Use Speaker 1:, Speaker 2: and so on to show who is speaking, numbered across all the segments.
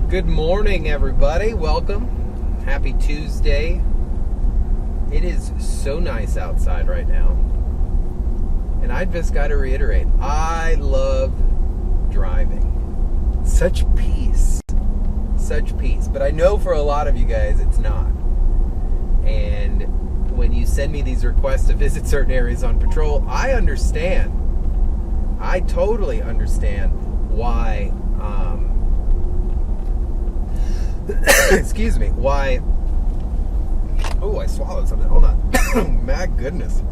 Speaker 1: Good morning, everybody. Welcome. Happy Tuesday. It is so nice outside right now. And I just got to reiterate, I love driving. Such peace. Such peace. But I know for a lot of you guys, it's not. And when you send me these requests to visit certain areas on patrol, I understand. I totally understand why excuse me, why... Oh, I swallowed something. Hold on. My goodness.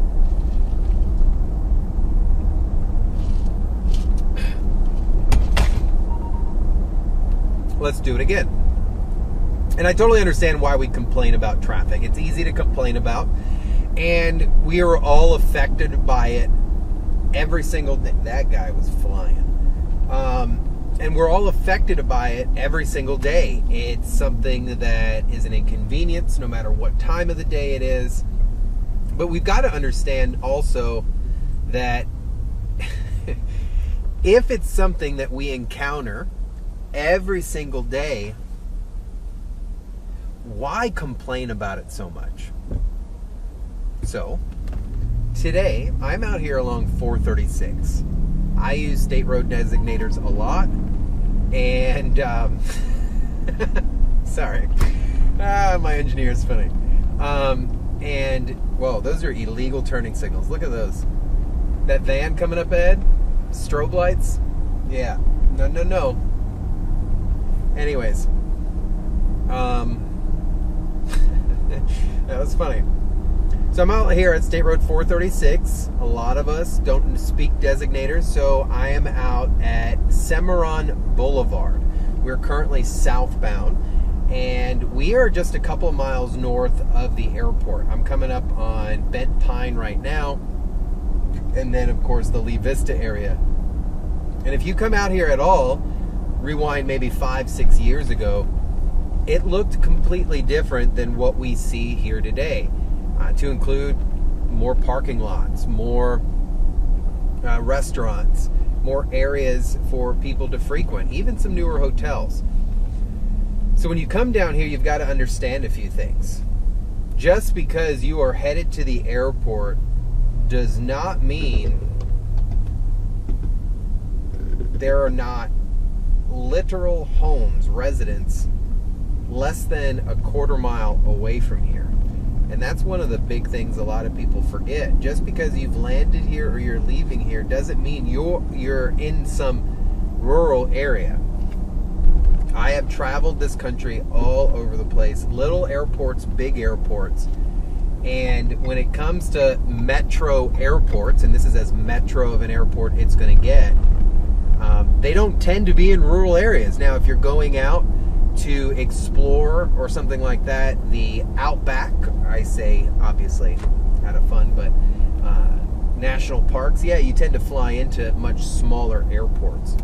Speaker 1: Let's do it again. And I totally understand why we complain about traffic. It's easy to complain about, and we are all affected by it every single day. That guy was flying. And we're all affected by it every single day. It's something that is an inconvenience no matter what time of the day it is. But we've got to understand also that if it's something that we encounter every single day, why complain about it so much? So, today, I'm out here along 436. I use state road designators a lot, and sorry, my engineer is funny. And whoa, those are illegal turning signals. Look at those. That van coming up ahead, strobe lights. Yeah, no. Anyways, that was funny. So I'm out here at State Road 436. A lot of us don't speak designators, so I am out at Cimarron Boulevard. We're currently southbound, and we are just a couple of miles north of the airport. I'm coming up on Bent Pine right now, and then, of course, the Lee Vista area. And if you come out here at all, rewind maybe 5-6 years ago, it looked completely different than what we see here today. To include more parking lots, more restaurants, more areas for people to frequent, even some newer hotels. So when you come down here, you've got to understand a few things. Just because you are headed to the airport does not mean there are not literal homes, residents, less than a quarter mile away from here. And that's one of the big things a lot of people forget. Just because you've landed here or you're leaving here doesn't mean you're in some rural area. I have traveled this country all over the place. Little airports, big airports. And when it comes to metro airports, and this is as metro of an airport it's going to get, they don't tend to be in rural areas. Now, if you're going out to explore or something like that, the outback, I say obviously out of fun, but national parks, yeah, you tend to fly into much smaller airports.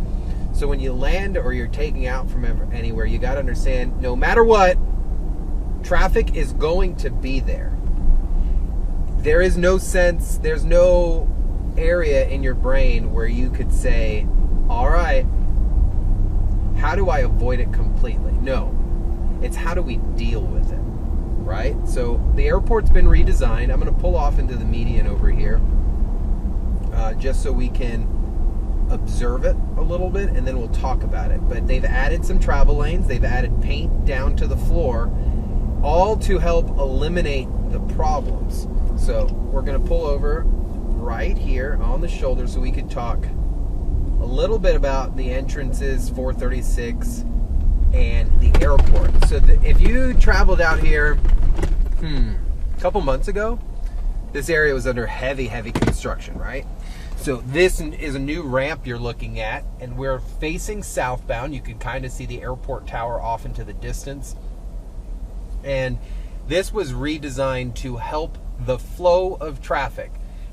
Speaker 1: So when you land or you're taking out from anywhere, you got to understand, no matter what, traffic is going to be there. There is no sense, there's no area in your brain where you could say, all right, how do I avoid it completely? No. It's how do we deal with it, right? So the airport's been redesigned. I'm going to pull off into the median over here just so we can observe it a little bit, and then we'll talk about it. But they've added some travel lanes. They've added paint down to the floor, all to help eliminate the problems. So we're going to pull over right here on the shoulder so we can talk a little bit about the entrances, 436, and the airport. So if you traveled out here a couple months ago, this area was under heavy construction, right? So this is a new ramp you're looking at, and we're facing southbound. You can kind of see the airport tower off into the distance. And this was redesigned to help the flow of traffic,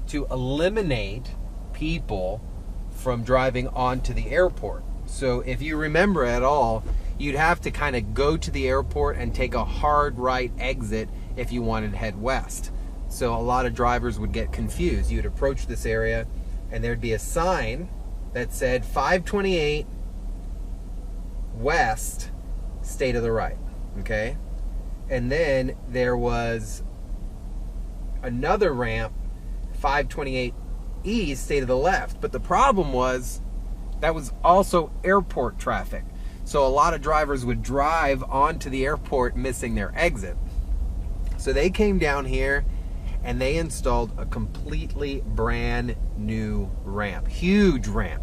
Speaker 1: to eliminate people from driving onto the airport. So if you remember at all, you'd have to kind of go to the airport and take a hard right exit if you wanted to head west. So a lot of drivers would get confused. You'd approach this area and there'd be a sign that said 528 west stay to the right, okay? And then there was another ramp, 528 east, stay to the left. But the problem was that was also airport traffic. So a lot of drivers would drive onto the airport missing their exit. So they came down here and they installed a completely brand new ramp, huge ramp.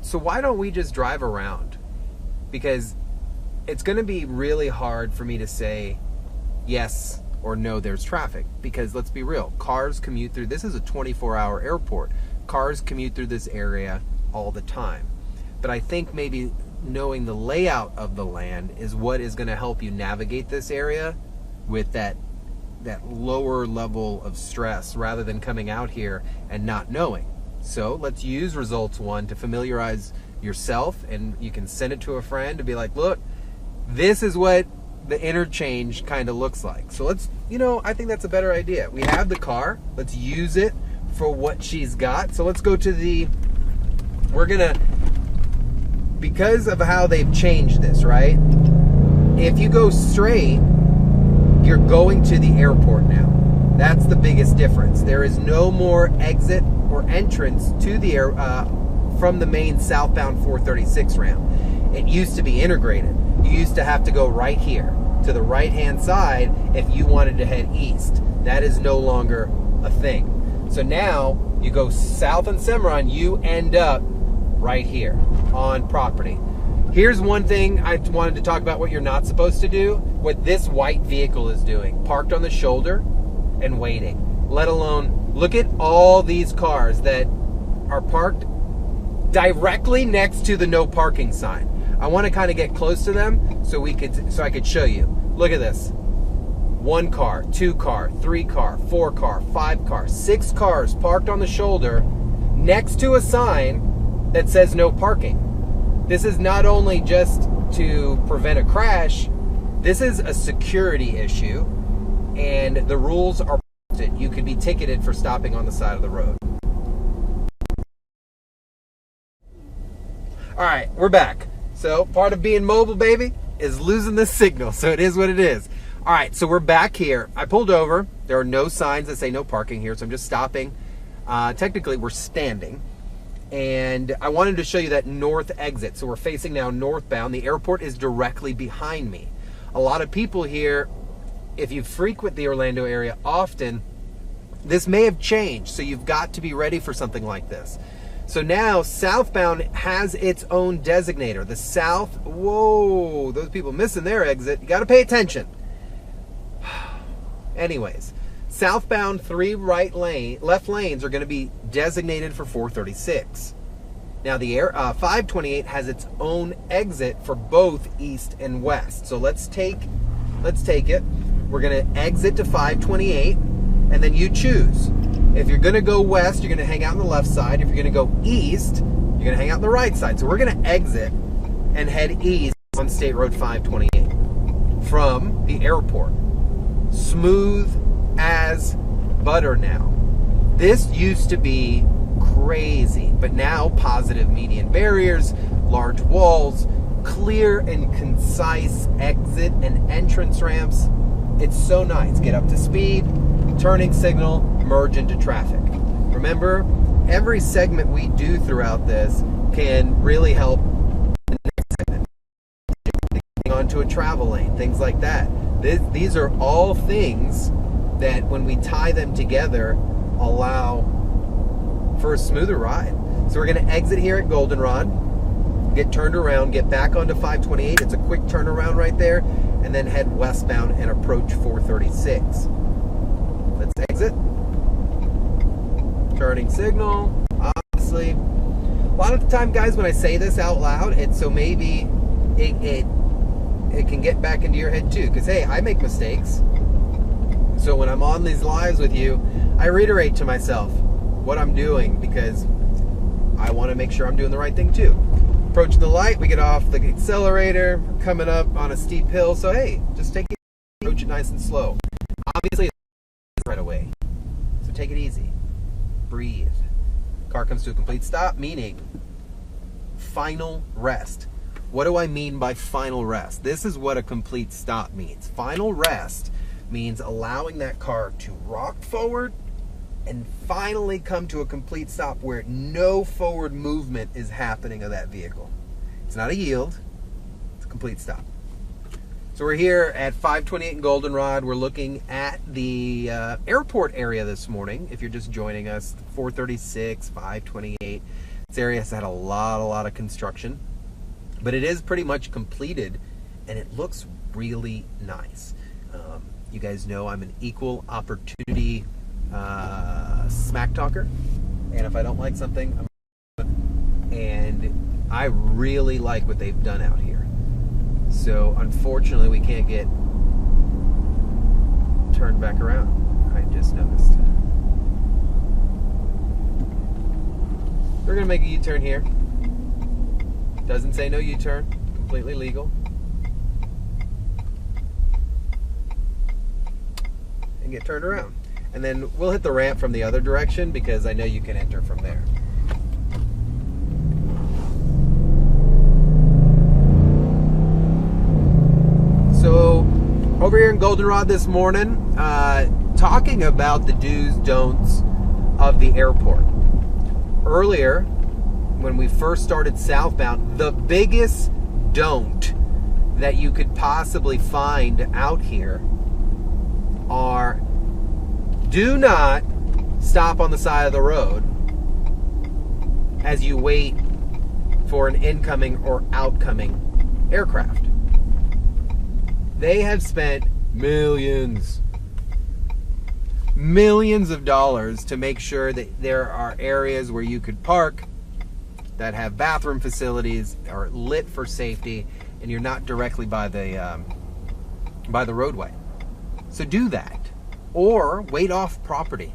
Speaker 1: So why don't we just drive around? Because it's going to be really hard for me to say yes or no there's traffic, because let's be real, cars commute through, this is a 24-hour airport. Cars commute through this area all the time. But I think maybe knowing the layout of the land is what is going to help you navigate this area with that lower level of stress, rather than coming out here and not knowing. So let's use results 1 to familiarize yourself, and you can send it to a friend to be like, look, this is what the interchange kind of looks like. So let's, I think that's a better idea. We have the car, let's use it for what she's got. So let's go to we're gonna, because of how they've changed this, right? If you go straight, you're going to the airport now. That's the biggest difference. There is no more exit or entrance to the air from the main southbound 436 ramp. It used to be integrated. You used to have to go right here to the right-hand side if you wanted to head east. That is no longer a thing. So now you go south on Cimarron, you end up right here on property. Here's one thing I wanted to talk about, what you're not supposed to do, what this white vehicle is doing, parked on the shoulder and waiting. Let alone, look at all these cars that are parked directly next to the no parking sign. I want to kind of get close to them so I could show you. Look at this. 1 car, 2 car, 3 car, 4 car, 5 car, 6 cars parked on the shoulder next to a sign that says no parking. This is not only just to prevent a crash, this is a security issue, and the rules are posted. You could be ticketed for stopping on the side of the road. All right, we're back. So part of being mobile, baby, is losing the signal. So it is what it is. All right, so we're back here. I pulled over. There are no signs that say no parking here, so I'm just stopping. Technically, we're standing. And I wanted to show you that north exit. So we're facing now northbound. The airport is directly behind me. A lot of people here, if you frequent the Orlando area often, this may have changed. So you've got to be ready for something like this. So now southbound has its own designator. The south, whoa, those people missing their exit. You got to pay attention. Anyways, southbound 3 left lanes are going to be designated for 436. Now the 528 has its own exit for both east and west. So let's take it. We're going to exit to 528, and then you choose. If you're going to go west, you're going to hang out on the left side. If you're going to go east, you're going to hang out on the right side. So we're going to exit and head east on State Road 528 from the airport. Smooth as butter now. This used to be crazy, but now positive median barriers, large walls, clear and concise exit and entrance ramps. It's so nice. Get up to speed, turning signal, merge into traffic. Remember, every segment we do throughout this can really help the next segment. Getting onto a travel lane, things like that. These are all things that when we tie them together allow for a smoother ride. So we're going to exit here at Goldenrod, get turned around, get back onto 528. It's a quick turnaround right there, and then head westbound and approach 436. Let's exit. Turning signal, obviously. A lot of the time, guys, when I say this out loud, it's so maybe it can get back into your head too, because hey, I make mistakes. So when I'm on these lives with you, I reiterate to myself what I'm doing, because I want to make sure I'm doing the right thing too. Approaching the light, we get off the accelerator, coming up on a steep hill, so hey, just take it, approach it nice and slow. Obviously, it's right away, so take it easy. Breathe. Car comes to a complete stop, meaning final rest. What do I mean by final rest? This is what a complete stop means. Final rest means allowing that car to rock forward and finally come to a complete stop where no forward movement is happening of that vehicle. It's not a yield, it's a complete stop. So we're here at 528 and Goldenrod. We're looking at the airport area this morning. If you're just joining us, 436, 528. This area has had a lot of construction, but it is pretty much completed and it looks really nice. You guys know I'm an equal opportunity smack talker, and if I don't like something, and I really like what they've done out here. So unfortunately we can't get turned back around. I just noticed. We're gonna make a U-turn here. Doesn't say no U-turn, completely legal. And get turned around. And then we'll hit the ramp from the other direction because I know you can enter from there. So over here in Goldenrod this morning, talking about the do's, don'ts of the airport. Earlier, when we first started southbound, the biggest don't that you could possibly find out here are: do not stop on the side of the road as you wait for an incoming or outcoming aircraft. They have spent millions of dollars to make sure that there are areas where you could park that have bathroom facilities, are lit for safety, and you're not directly by the roadway. So do that, or wait off property.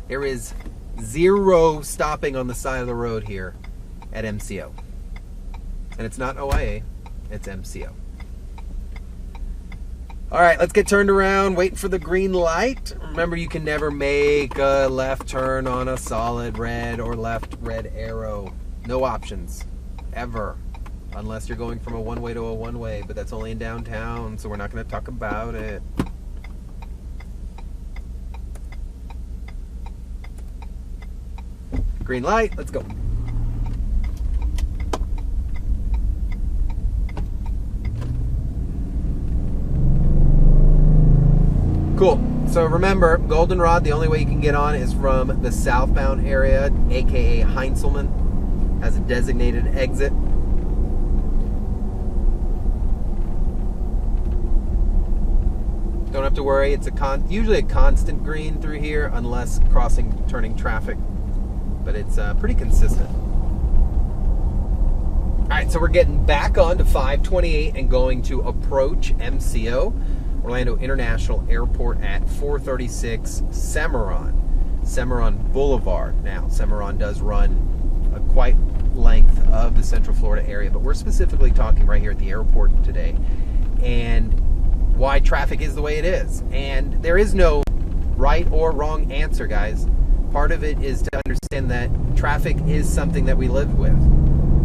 Speaker 1: There is zero stopping on the side of the road here at MCO, and it's not OIA, it's MCO. All right, let's get turned around, waiting for the green light. Remember, you can never make a left turn on a solid red or left red arrow. No options, ever, unless you're going from a one-way to a one-way, but that's only in downtown, so we're not gonna talk about it. Green light, let's go. Cool. So remember, Goldenrod, the only way you can get on is from the southbound area, aka Heinzelman, has a designated exit. Don't have to worry, it's usually a constant green through here, unless turning traffic, but it's pretty consistent. All right, so we're getting back onto 528 and going to approach MCO. Orlando International Airport at 436 Cimarron Boulevard. Now, Cimarron does run a quite length of the Central Florida area, but we're specifically talking right here at the airport today, and why traffic is the way it is. And there is no right or wrong answer, guys. Part of it is to understand that traffic is something that we live with,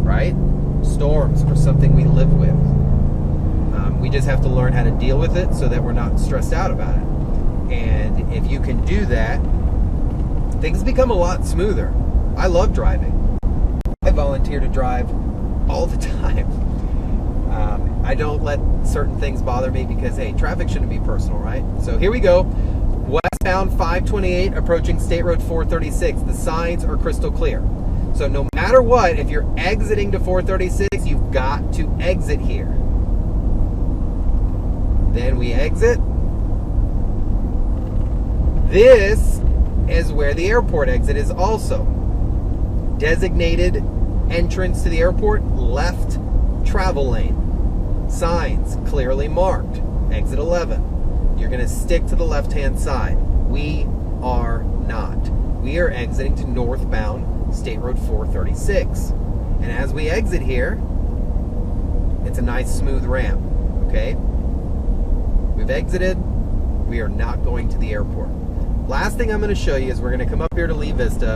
Speaker 1: right? Storms are something we live with. We just have to learn how to deal with it so that we're not stressed out about it. And if you can do that, things become a lot smoother. I love driving. I volunteer to drive all the time. I don't let certain things bother me because, hey, traffic shouldn't be personal, right? So here we go. Westbound 528 approaching State Road 436. The signs are crystal clear. So no matter what, if you're exiting to 436, you've got to exit here. Then we exit. This is where the airport exit is also. Designated entrance to the airport, left travel lane. Signs clearly marked. Exit 11. You're going to stick to the left-hand side. We are not. We are exiting to northbound State Road 436. And as we exit here, it's a nice smooth ramp, okay? We've exited. We are not going to the airport. Last thing I'm going to show you is we're going to come up here to Lee Vista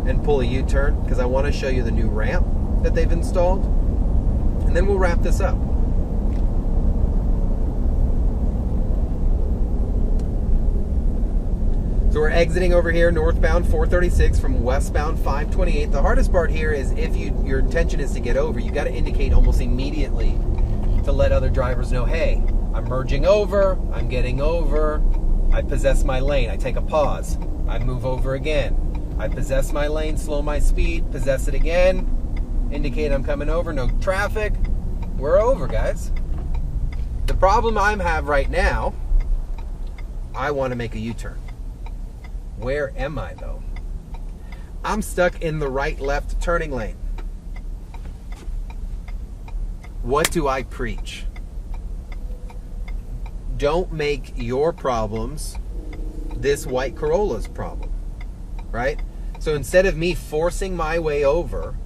Speaker 1: and pull a U-turn because I want to show you the new ramp that they've installed. and then we'll wrap this up. So we're exiting over here, northbound 436 from westbound 528. The hardest part here is if your intention is to get over, you got to indicate almost immediately to let other drivers know, hey, I'm merging over, I'm getting over, I possess my lane. I take a pause, I move over again. I possess my lane, slow my speed, possess it again, indicate I'm coming over, no traffic. We're over, guys. The problem I have right now, I want to make a U-turn. Where am I, though? I'm stuck in the right-left turning lane. What do I preach? Don't make your problems this white Corolla's problem, right? So instead of me forcing my way over,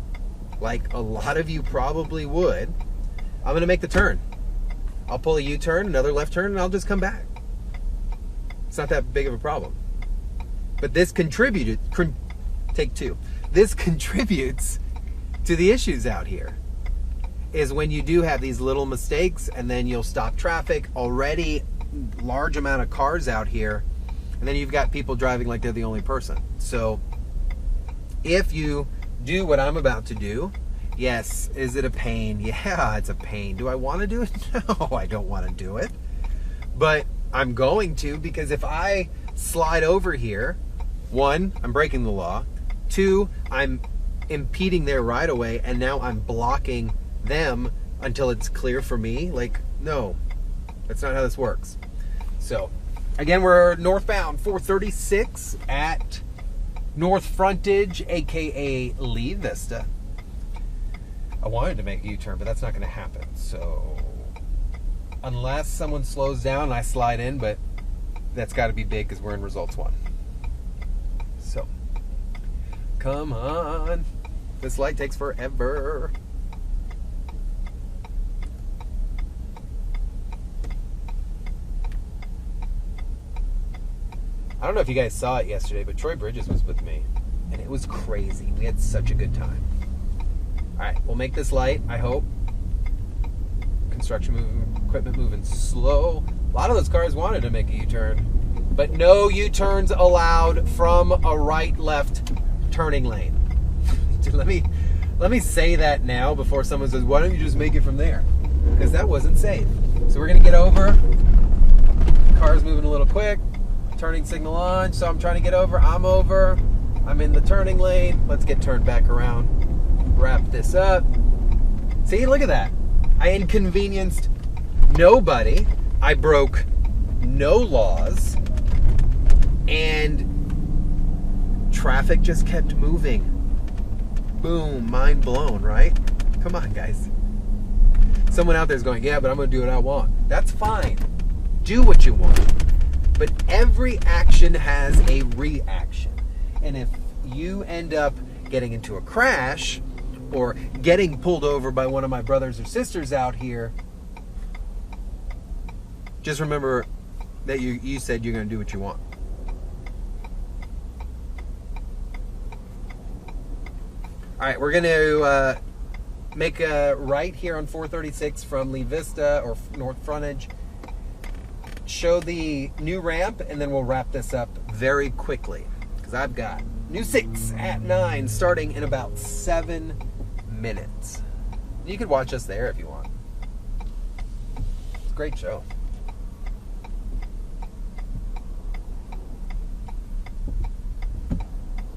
Speaker 1: like a lot of you probably would, I'm gonna make the turn. I'll pull a U-turn, another left turn, and I'll just come back. It's not that big of a problem. But this contributed, take two. This contributes to the issues out here. Is when you do have these little mistakes and then you'll stop traffic, already large amount of cars out here, and then you've got people driving like they're the only person. So if you do what I'm about to do, yes, is it a pain? Yeah, it's a pain. Do I want to do it? No, I don't want to do it. But I'm going to, because if I slide over here, one, I'm breaking the law. Two, I'm impeding their right of way, and now I'm blocking them until it's clear for me. Like, no, that's not how this works. So again, we're northbound 436 at North Frontage, aka Lee Vista. I wanted to make a U-turn, but that's not going to happen. So unless someone slows down and I slide in, but that's got to be big because we're in results 1. So come on, this light takes forever. I don't know if you guys saw it yesterday, but Troy Bridges was with me, and it was crazy. We had such a good time. All right, we'll make this light, I hope. Construction equipment moving slow. A lot of those cars wanted to make a U-turn, but no U-turns allowed from a right-left turning lane. Dude, let me say that now before someone says, why don't you just make it from there? Because that wasn't safe. So we're gonna get over. Car's moving a little quick. Turning signal on, so I'm trying to get over. I'm over. I'm in the turning lane. Let's get turned back around. Wrap this up. See, look at that. I inconvenienced nobody. I broke no laws. And traffic just kept moving. Boom, mind blown, right? Come on, guys. Someone out there's going, yeah, but I'm going to do what I want. That's fine. Do what you want. But every action has a reaction. And if you end up getting into a crash or getting pulled over by one of my brothers or sisters out here, just remember that you said you're going to do what you want. All right, we're going to make a right here on 436 from Lee Vista or North Frontage. Show the new ramp, and then we'll wrap this up very quickly because I've got new 6 at 9 starting in about 7 minutes. You could watch us there if you want. It's a great show.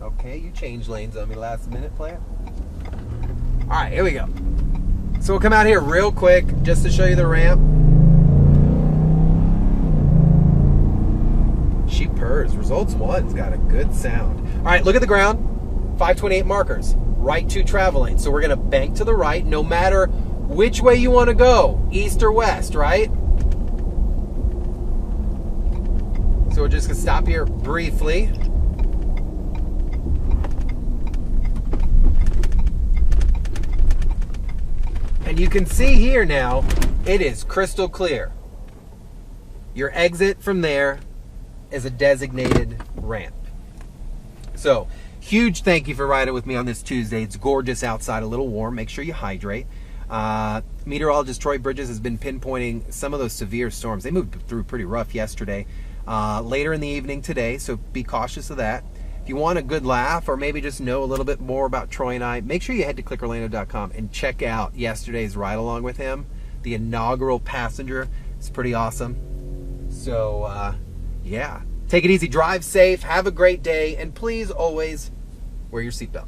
Speaker 1: Okay, you changed lanes on me last minute, player. All right, here we go. So we'll come out here real quick just to show you the ramp. She purrs. Results 1's got a good sound. All right, look at the ground. 528 markers. Right 2 travel lanes. So we're going to bank to the right no matter which way you want to go, east or west, right? So we're just going to stop here briefly. And you can see here now, it is crystal clear. Your exit from there is a designated ramp. So, huge thank you for riding with me on this Tuesday. It's gorgeous outside, a little warm. Make sure you hydrate. Meteorologist Troy Bridges has been pinpointing some of those severe storms. They moved through pretty rough yesterday, later in the evening today, so be cautious of that. If you want a good laugh or maybe just know a little bit more about Troy and I, make sure you head to clickorlando.com and check out yesterday's ride along with him. The inaugural passenger. It's pretty awesome. So, yeah. Take it easy, drive safe, have a great day, and please always wear your seatbelt.